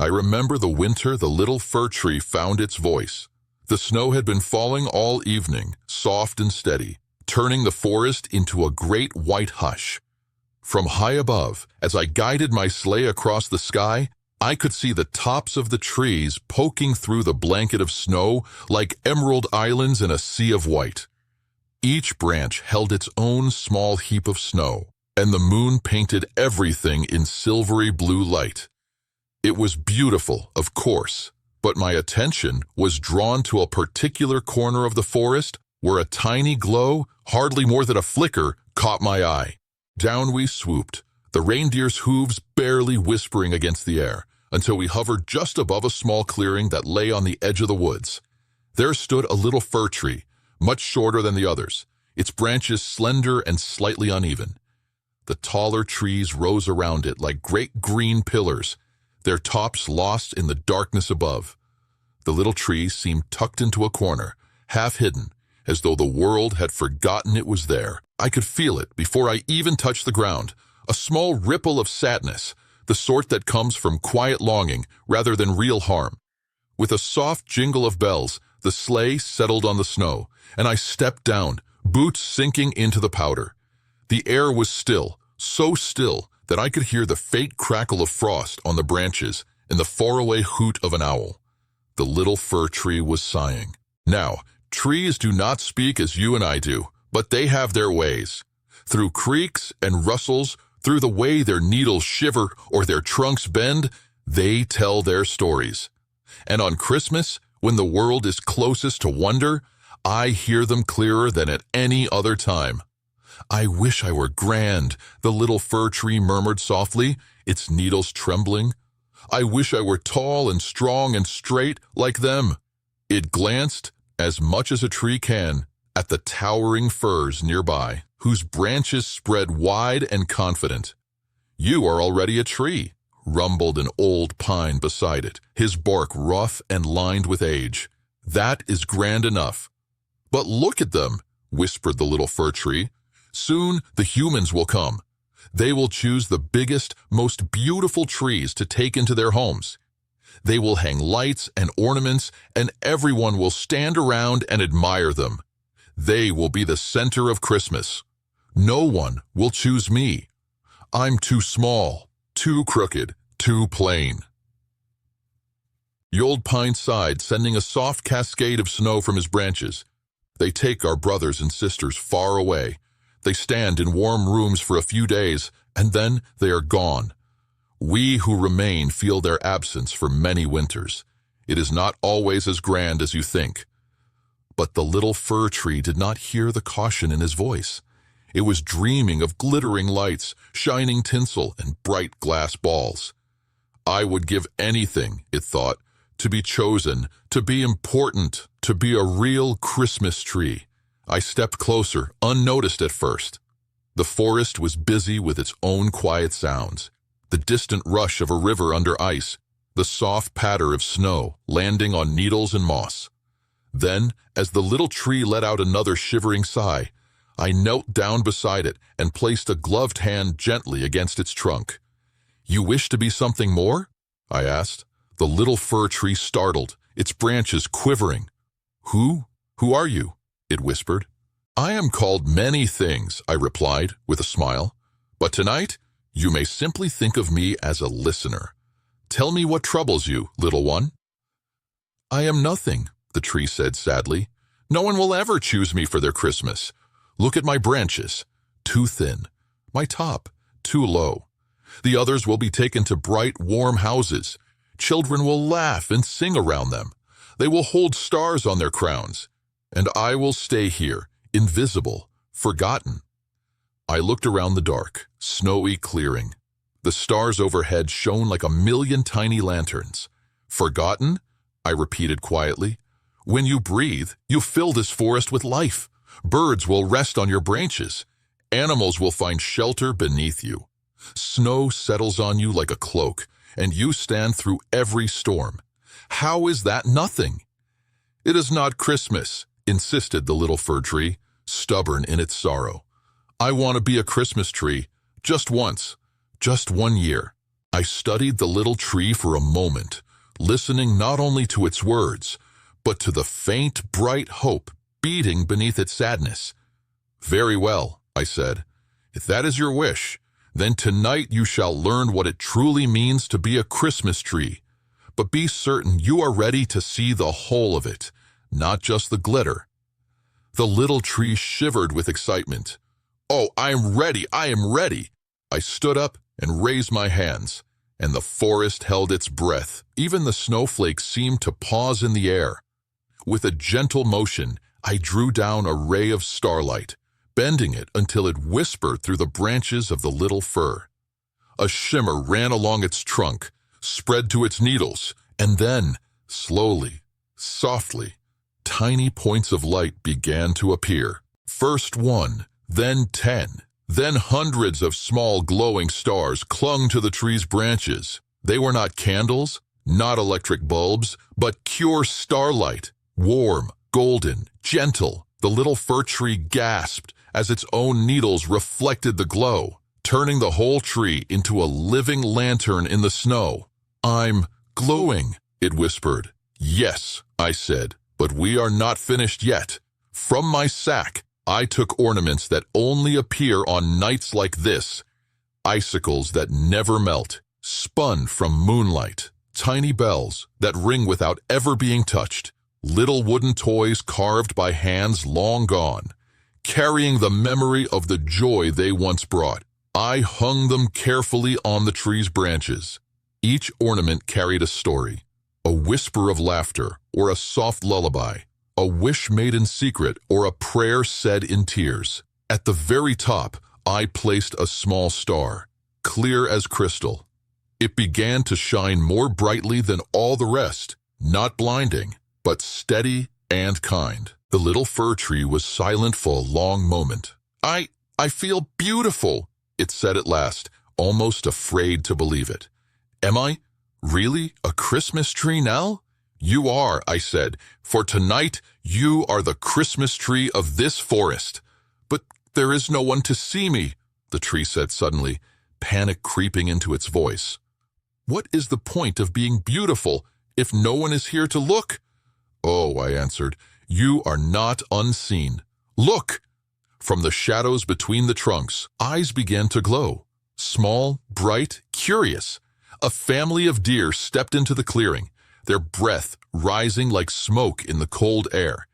I remember the winter the little fir tree found its voice. The snow had been falling all evening, soft and steady, turning the forest into a great white hush. From high above, as I guided my sleigh across the sky, I could see the tops of the trees poking through the blanket of snow like emerald islands in a sea of white. Each branch held its own small heap of snow, and the moon painted everything in silvery blue light. It was beautiful, of course, but my attention was drawn to a particular corner of the forest where a tiny glow, hardly more than a flicker, caught my eye. Down we swooped, the reindeer's hooves barely whispering against the air, until we hovered just above a small clearing that lay on the edge of the woods. There stood a little fir tree, much shorter than the others, its branches slender and slightly uneven. The taller trees rose around it like great green pillars, their tops lost in the darkness above. The little tree seemed tucked into a corner, half hidden, as though the world had forgotten it was there. I could feel it before I even touched the ground, a small ripple of sadness, the sort that comes from quiet longing rather than real harm. With a soft jingle of bells, the sleigh settled on the snow, and I stepped down, boots sinking into the powder. The air was still, so still that I could hear the faint crackle of frost on the branches and the faraway hoot of an owl. The little fir tree was sighing. Now, trees do not speak as you and I do, but they have their ways. Through creaks and rustles, through the way their needles shiver or their trunks bend, they tell their stories. And on Christmas, when the world is closest to wonder, I hear them clearer than at any other time. I wish I were grand, the little fir tree murmured softly, its needles trembling. I wish I were tall and strong and straight like them. It glanced, as much as a tree can, at the towering firs nearby, whose branches spread wide and confident. You are already a tree, rumbled an old pine beside it, his bark rough and lined with age. That is grand enough. But look at them, whispered the little fir tree. Soon the humans will come. They will choose the biggest, most beautiful trees to take into their homes. They will hang lights and ornaments, and everyone will stand around and admire them. They will be the center of Christmas. No one will choose me. I'm too small, too crooked, too plain. The old pine sighed, sending a soft cascade of snow from his branches. They take our brothers and sisters far away. They stand in warm rooms for a few days, and then they are gone. We who remain feel their absence for many winters. It is not always as grand as you think. But the little fir tree did not hear the caution in his voice. It was dreaming of glittering lights, shining tinsel, and bright glass balls. I would give anything, it thought, to be chosen, to be important, to be a real Christmas tree. I stepped closer, unnoticed at first. The forest was busy with its own quiet sounds. The distant rush of a river under ice, the soft patter of snow landing on needles and moss. Then, as the little tree let out another shivering sigh, I knelt down beside it and placed a gloved hand gently against its trunk. "You wish to be something more?" I asked. The little fir tree startled, its branches quivering. Who are you?" it whispered. "I am called many things," I replied with a smile. "But tonight, you may simply think of me as a listener. Tell me what troubles you, little one." "I am nothing," the tree said sadly. "No one will ever choose me for their Christmas. Look at my branches, too thin. My top, too low. The others will be taken to bright, warm houses. Children will laugh and sing around them. They will hold stars on their crowns. And I will stay here, invisible, forgotten." I looked around the dark, snowy clearing. The stars overhead shone like a million tiny lanterns. "Forgotten?" I repeated quietly. "When you breathe, you fill this forest with life. Birds will rest on your branches. Animals will find shelter beneath you. Snow settles on you like a cloak, and you stand through every storm. How is that nothing?" "It is not Christmas," insisted the little fir tree, stubborn in its sorrow. "I want to be a Christmas tree, just once, just one year." I studied the little tree for a moment, listening not only to its words, but to the faint, bright hope beating beneath its sadness. "Very well," I said. "If that is your wish, then tonight you shall learn what it truly means to be a Christmas tree. But be certain you are ready to see the whole of it, not just the glitter." The little tree shivered with excitement. "Oh, I am ready, I am ready." I stood up and raised my hands, and the forest held its breath. Even the snowflakes seemed to pause in the air. With a gentle motion, I drew down a ray of starlight, bending it until it whispered through the branches of the little fir. A shimmer ran along its trunk, spread to its needles, and then, slowly, softly, tiny points of light began to appear. First 1, then 10, then hundreds of small glowing stars clung to the tree's branches. They were not candles, not electric bulbs, but pure starlight, warm, golden, gentle. The little fir tree gasped as its own needles reflected the glow, turning the whole tree into a living lantern in the snow. "I'm glowing," it whispered. "Yes," I said, "but we are not finished yet." From my sack, I took ornaments that only appear on nights like this, icicles that never melt, spun from moonlight, tiny bells that ring without ever being touched, little wooden toys carved by hands long gone, carrying the memory of the joy they once brought. I hung them carefully on the tree's branches. Each ornament carried a story, a whisper of laughter or a soft lullaby, a wish made in secret or a prayer said in tears. At the very top, I placed a small star, clear as crystal. It began to shine more brightly than all the rest, not blinding, but steady and kind. The little fir tree was silent for a long moment. I feel beautiful," it said at last, almost afraid to believe it. "Am I really a Christmas tree now?" "You are," I said, "for tonight you are the Christmas tree of this forest." "But there is no one to see me," the tree said suddenly, panic creeping into its voice. "What is the point of being beautiful if no one is here to look?" "Oh," I answered, "you are not unseen. Look!" From the shadows between the trunks, eyes began to glow. Small, bright, curious. A family of deer stepped into the clearing, their breath rising like smoke in the cold air.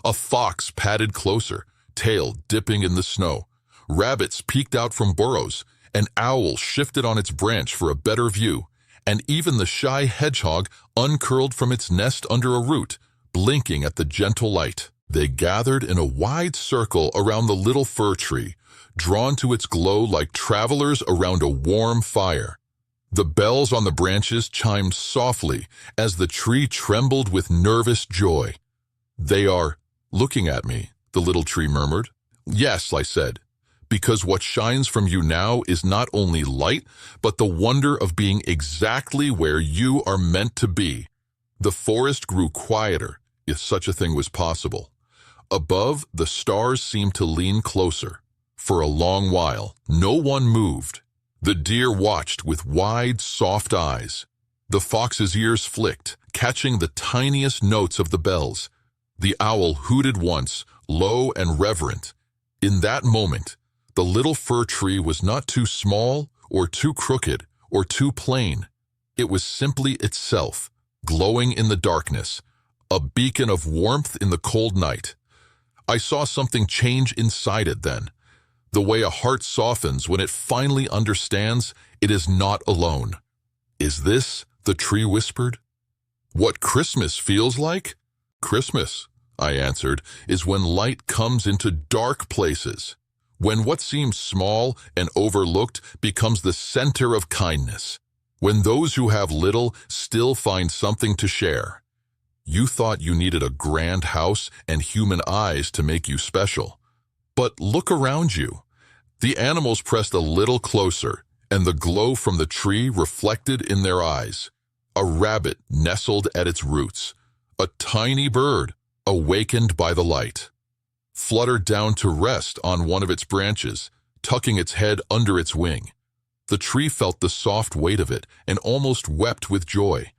A fox padded closer, tail dipping in the snow. Rabbits peeked out from burrows. An owl shifted on its branch for a better view, and even the shy hedgehog uncurled from its nest under a root, blinking at the gentle light. They gathered in a wide circle around the little fir tree, drawn to its glow like travelers around a warm fire. The bells on the branches chimed softly as the tree trembled with nervous joy. "They are looking at me," the little tree murmured. "Yes," I said, "because what shines from you now is not only light, but the wonder of being exactly where you are meant to be." The forest grew quieter, if such a thing was possible. Above, the stars seemed to lean closer. For a long while, no one moved. The deer watched with wide, soft eyes. The fox's ears flicked, catching the tiniest notes of the bells. The owl hooted once, low and reverent. In that moment, the little fir tree was not too small or too crooked or too plain. It was simply itself, glowing in the darkness, a beacon of warmth in the cold night. I saw something change inside it then, the way a heart softens when it finally understands it is not alone. "Is this," the tree whispered, "what Christmas feels like?" "Christmas," I answered, "is when light comes into dark places, when what seems small and overlooked becomes the center of kindness, when those who have little still find something to share. You thought you needed a grand house and human eyes to make you special. But look around you. The animals pressed a little closer, and the glow from the tree reflected in their eyes. A rabbit nestled at its roots. A tiny bird, awakened by the light, fluttered down to rest on one of its branches, tucking its head under its wing. The tree felt the soft weight of it and almost wept with joy.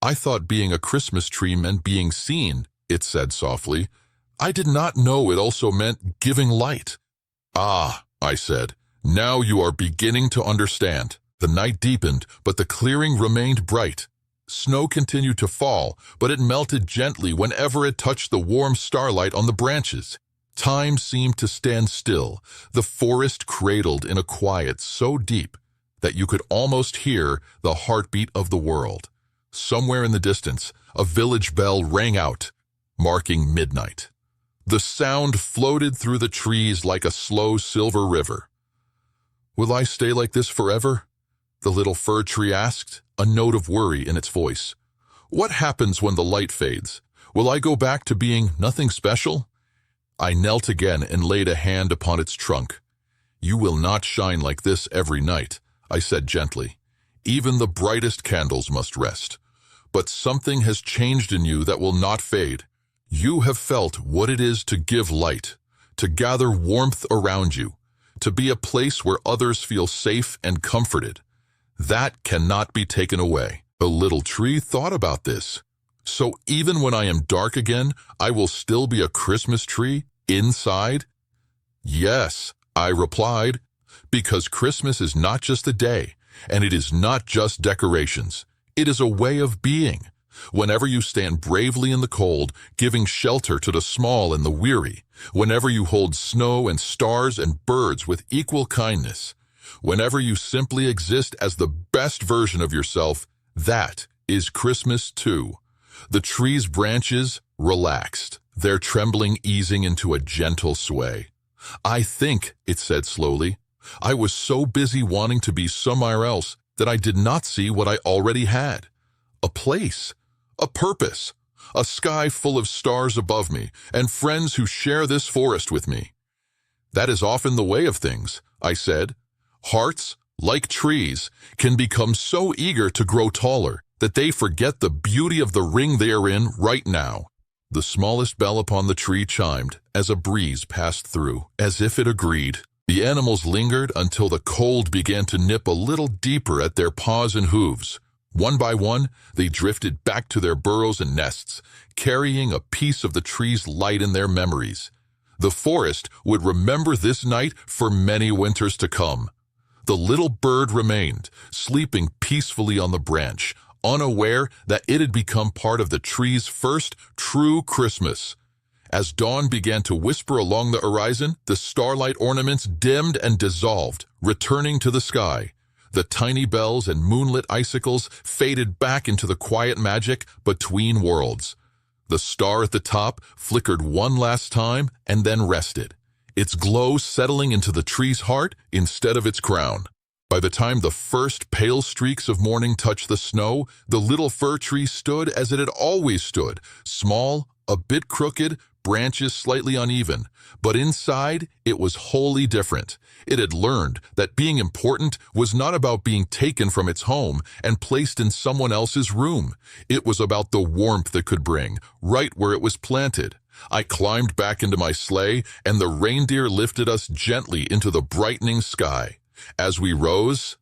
"I thought being a Christmas tree meant being seen," it said softly. "I did not know it also meant giving light." "Ah," I said, "now you are beginning to understand." The night deepened, but the clearing remained bright. Snow continued to fall, but it melted gently whenever it touched the warm starlight on the branches. Time seemed to stand still, the forest cradled in a quiet so deep that you could almost hear the heartbeat of the world. Somewhere in the distance, a village bell rang out, marking midnight. The sound floated through the trees like a slow silver river. "Will I stay like this forever?" the little fir tree asked, a note of worry in its voice. "What happens when the light fades? Will I go back to being nothing special?" I knelt again and laid a hand upon its trunk. "You will not shine like this every night," I said gently. "Even the brightest candles must rest. But something has changed in you that will not fade. You have felt what it is to give light, to gather warmth around you, to be a place where others feel safe and comforted. That cannot be taken away." The little tree thought about this. "So even when I am dark again, I will still be a Christmas tree inside?" "Yes," I replied, "because Christmas is not just a day, and it is not just decorations. It is a way of being. Whenever you stand bravely in the cold, giving shelter to the small and the weary, whenever you hold snow and stars and birds with equal kindness, whenever you simply exist as the best version of yourself, that is Christmas too." The tree's branches relaxed, their trembling easing into a gentle sway. "I think," it said slowly, "I was so busy wanting to be somewhere else that I did not see what I already had. A place, a purpose, a sky full of stars above me, and friends who share this forest with me." "That is often the way of things," I said. "Hearts, like trees, can become so eager to grow taller that they forget the beauty of the ring they are in right now." The smallest bell upon the tree chimed as a breeze passed through, as if it agreed. The animals lingered until the cold began to nip a little deeper at their paws and hooves. One by one, they drifted back to their burrows and nests, carrying a piece of the tree's light in their memories. The forest would remember this night for many winters to come. The little bird remained, sleeping peacefully on the branch, unaware that it had become part of the tree's first true Christmas. As dawn began to whisper along the horizon, the starlight ornaments dimmed and dissolved, returning to the sky. The tiny bells and moonlit icicles faded back into the quiet magic between worlds. The star at the top flickered one last time and then rested, its glow settling into the tree's heart instead of its crown. By the time the first pale streaks of morning touched the snow, the little fir tree stood as it had always stood, small, a bit crooked, branches slightly uneven, but inside it was wholly different. It had learned that being important was not about being taken from its home and placed in someone else's room. It was about the warmth it could bring, right where it was planted. I climbed back into my sleigh, and the reindeer lifted us gently into the brightening sky. As we rose,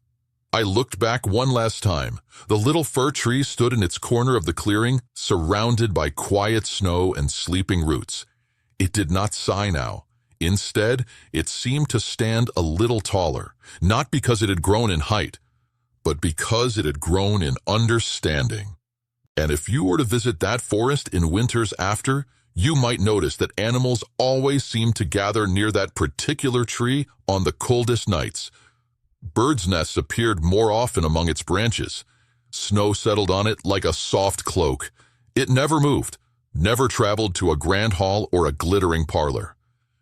I looked back one last time. The little fir tree stood in its corner of the clearing, surrounded by quiet snow and sleeping roots. It did not sigh now. Instead, it seemed to stand a little taller, not because it had grown in height, but because it had grown in understanding. And if you were to visit that forest in winters after, you might notice that animals always seem to gather near that particular tree on the coldest nights. Birds' nests appeared more often among its branches. Snow settled on it like a soft cloak. It never moved, never traveled to a grand hall or a glittering parlor.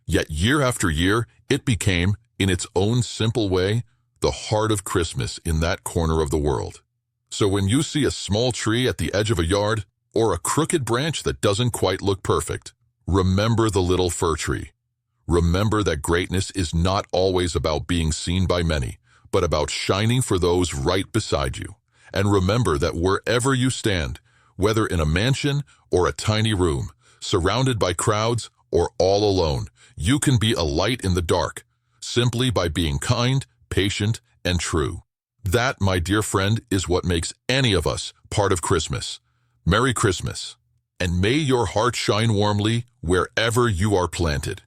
Yet year after year, it became, in its own simple way, the heart of Christmas in that corner of the world. So when you see a small tree at the edge of a yard, or a crooked branch that doesn't quite look perfect, remember the little fir tree. Remember that greatness is not always about being seen by many, but about shining for those right beside you. And remember that wherever you stand, whether in a mansion or a tiny room, surrounded by crowds or all alone, you can be a light in the dark, simply by being kind, patient, and true. That, my dear friend, is what makes any of us part of Christmas. Merry Christmas, and may your heart shine warmly wherever you are planted.